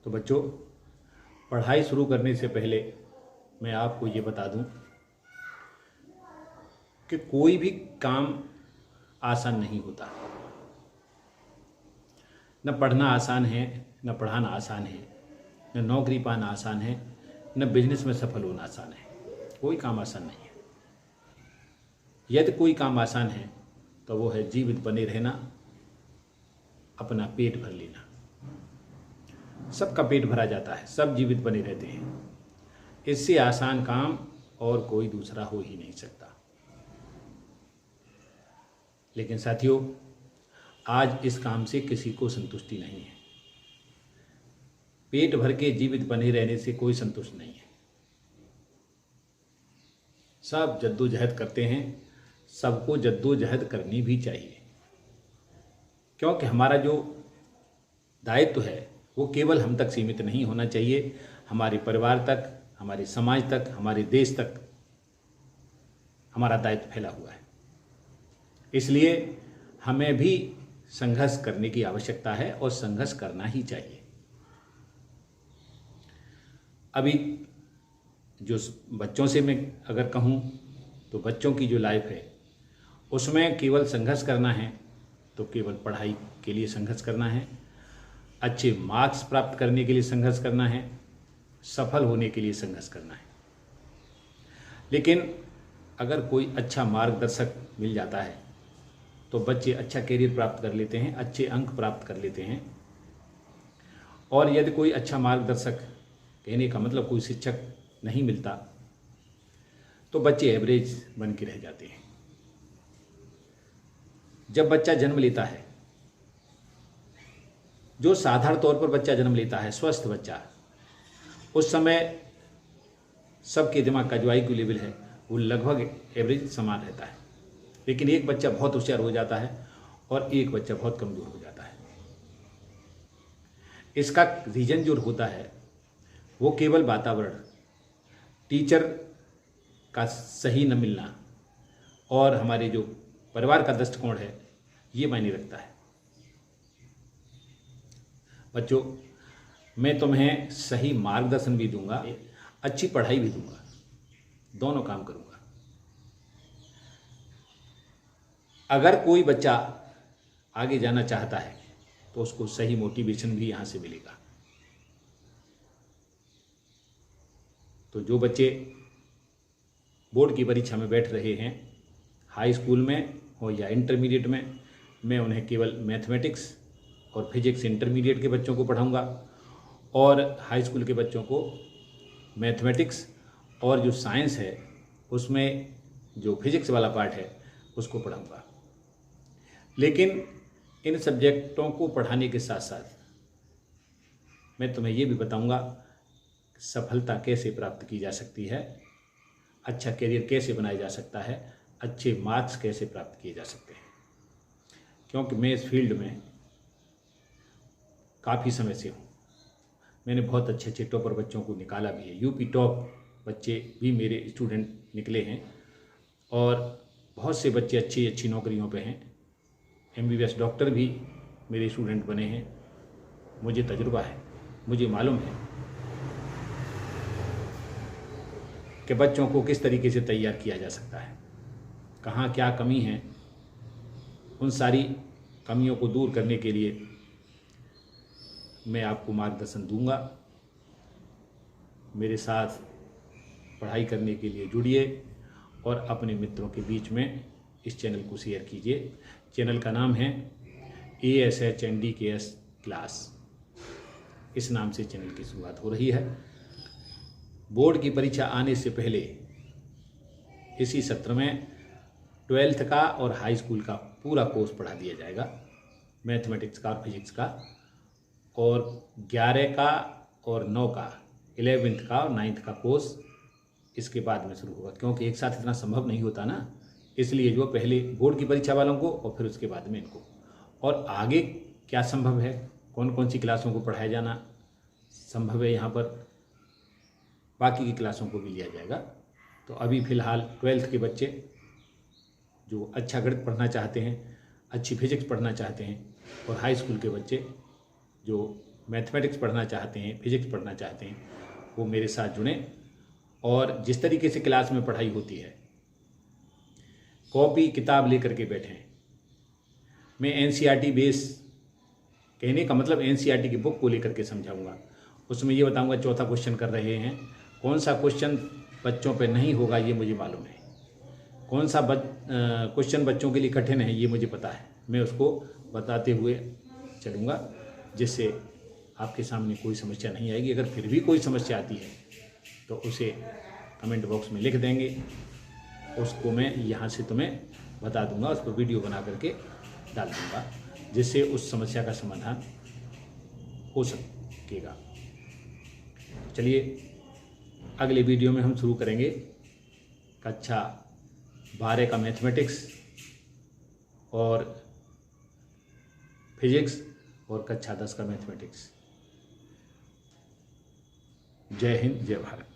तो बच्चों, पढ़ाई शुरू करने से पहले मैं आपको ये बता दूं कि कोई भी काम आसान नहीं होता। न पढ़ना आसान है, न पढ़ाना आसान है, न नौकरी पाना आसान है, न बिजनेस में सफल होना आसान है। कोई काम आसान नहीं है। यदि कोई काम आसान है तो वो है जीवित बने रहना, अपना पेट भर लेना। सबका पेट भरा जाता है, सब जीवित बने रहते हैं। इससे आसान काम और कोई दूसरा हो ही नहीं सकता। लेकिन साथियों, आज इस काम से किसी को संतुष्टि नहीं है। पेट भर के जीवित बने रहने से कोई संतुष्ट नहीं है। सब जद्दोजहद करते हैं, सबको जद्दोजहद करनी भी चाहिए, क्योंकि हमारा जो दायित्व है वो केवल हम तक सीमित नहीं होना चाहिए। हमारे परिवार तक, हमारे समाज तक, हमारे देश तक हमारा दायित्व फैला हुआ है। इसलिए हमें भी संघर्ष करने की आवश्यकता है और संघर्ष करना ही चाहिए। अभी जो बच्चों से मैं अगर कहूँ तो बच्चों की जो लाइफ है उसमें केवल संघर्ष करना है तो केवल पढ़ाई के लिए संघर्ष करना है, अच्छे मार्क्स प्राप्त करने के लिए संघर्ष करना है, सफल होने के लिए संघर्ष करना है। लेकिन अगर कोई अच्छा मार्गदर्शक मिल जाता है तो बच्चे अच्छा करियर प्राप्त कर लेते हैं, अच्छे अंक प्राप्त कर लेते हैं। और यदि कोई अच्छा मार्गदर्शक, कहने का मतलब कोई शिक्षक नहीं मिलता, तो बच्चे एवरेज बन के रह जाते हैं। जब बच्चा जन्म लेता है, जो साधारण तौर पर बच्चा जन्म लेता है, स्वस्थ बच्चा, उस समय सबके दिमाग का जो IQ लेवल है वो लगभग एवरेज समान रहता है। लेकिन एक बच्चा बहुत होशियार हो जाता है और एक बच्चा बहुत कमज़ोर हो जाता है। इसका रीजन जो होता है वो केवल वातावरण, टीचर का सही न मिलना और हमारे जो परिवार का दृष्टिकोण है, ये मायने रखता है। बच्चों, मैं तुम्हें सही मार्गदर्शन भी दूंगा, अच्छी पढ़ाई भी दूंगा, दोनों काम करूंगा। अगर कोई बच्चा आगे जाना चाहता है तो उसको सही मोटिवेशन भी यहाँ से मिलेगा। तो जो बच्चे बोर्ड की परीक्षा में बैठ रहे हैं, हाई स्कूल में हो या इंटरमीडिएट में, मैं उन्हें केवल मैथमेटिक्स और फिजिक्स इंटरमीडिएट के बच्चों को पढ़ाऊंगा और हाई स्कूल के बच्चों को मैथमेटिक्स और जो साइंस है उसमें जो फिजिक्स वाला पार्ट है उसको पढ़ाऊंगा। लेकिन इन सब्जेक्टों को पढ़ाने के साथ साथ मैं तुम्हें ये भी बताऊंगा सफलता कैसे प्राप्त की जा सकती है, अच्छा करियर कैसे बनाया जा सकता है, अच्छे मार्क्स कैसे प्राप्त किए जा सकते हैं। क्योंकि मैं इस फील्ड में काफ़ी समय से हूँ। मैंने बहुत अच्छे अच्छे टॉपर बच्चों को निकाला भी है। यूपी टॉप बच्चे भी मेरे स्टूडेंट निकले हैं और बहुत से बच्चे अच्छी अच्छी नौकरियों पे हैं। MBBS डॉक्टर भी मेरे स्टूडेंट बने हैं। मुझे तजुर्बा है, मुझे मालूम है कि बच्चों को किस तरीके से तैयार किया जा सकता है, कहाँ क्या कमी है। उन सारी कमियों को दूर करने के लिए मैं आपको मार्गदर्शन दूंगा। मेरे साथ पढ़ाई करने के लिए जुड़िए और अपने मित्रों के बीच में इस चैनल को शेयर कीजिए। चैनल का नाम है ASHNDKS क्लास। इस नाम से चैनल की शुरुआत हो रही है। बोर्ड की परीक्षा आने से पहले इसी सत्र में 12th का और हाई स्कूल का पूरा कोर्स पढ़ा दिया जाएगा, मैथमेटिक्स का और फिजिक्स का, और 11 का और 9 का, 11th का और 9th का कोर्स इसके बाद में शुरू होगा। क्योंकि एक साथ इतना संभव नहीं होता ना, इसलिए जो पहले बोर्ड की परीक्षा वालों को और फिर उसके बाद में इनको, और आगे क्या संभव है, कौन कौन सी क्लासों को पढ़ाया जाना संभव है यहाँ पर, बाकी की क्लासों को भी लिया जाएगा। तो अभी फ़िलहाल 12th के बच्चे जो अच्छा गणित पढ़ना चाहते हैं, अच्छी फिजिक्स पढ़ना चाहते हैं, और हाई स्कूल के बच्चे जो मैथमेटिक्स पढ़ना चाहते हैं, फिजिक्स पढ़ना चाहते हैं, वो मेरे साथ जुड़ें। और जिस तरीके से क्लास में पढ़ाई होती है, कॉपी किताब लेकर के बैठें। मैं एनसीईआरटी बेस, कहने का मतलब एनसीईआरटी की बुक को लेकर के समझाऊंगा। उसमें ये बताऊंगा, चौथा क्वेश्चन कर रहे हैं, कौन सा क्वेश्चन बच्चों पे नहीं होगा ये मुझे मालूम है, कौन सा क्वेश्चन बच्चों के लिए कठिन है ये मुझे पता है। मैं उसको बताते हुए चलूँगा, जिससे आपके सामने कोई समस्या नहीं आएगी। अगर फिर भी कोई समस्या आती है तो उसे कमेंट बॉक्स में लिख देंगे, उसको मैं यहाँ से तुम्हें बता दूंगा, उस पर वीडियो बना करके डाल दूंगा, जिससे उस समस्या का समाधान हो सकेगा। चलिए अगले वीडियो में हम शुरू करेंगे कक्षा 12 का मैथमेटिक्स और फिजिक्स और कक्षा 10 का मैथमेटिक्स। जय हिंद, जय भारत।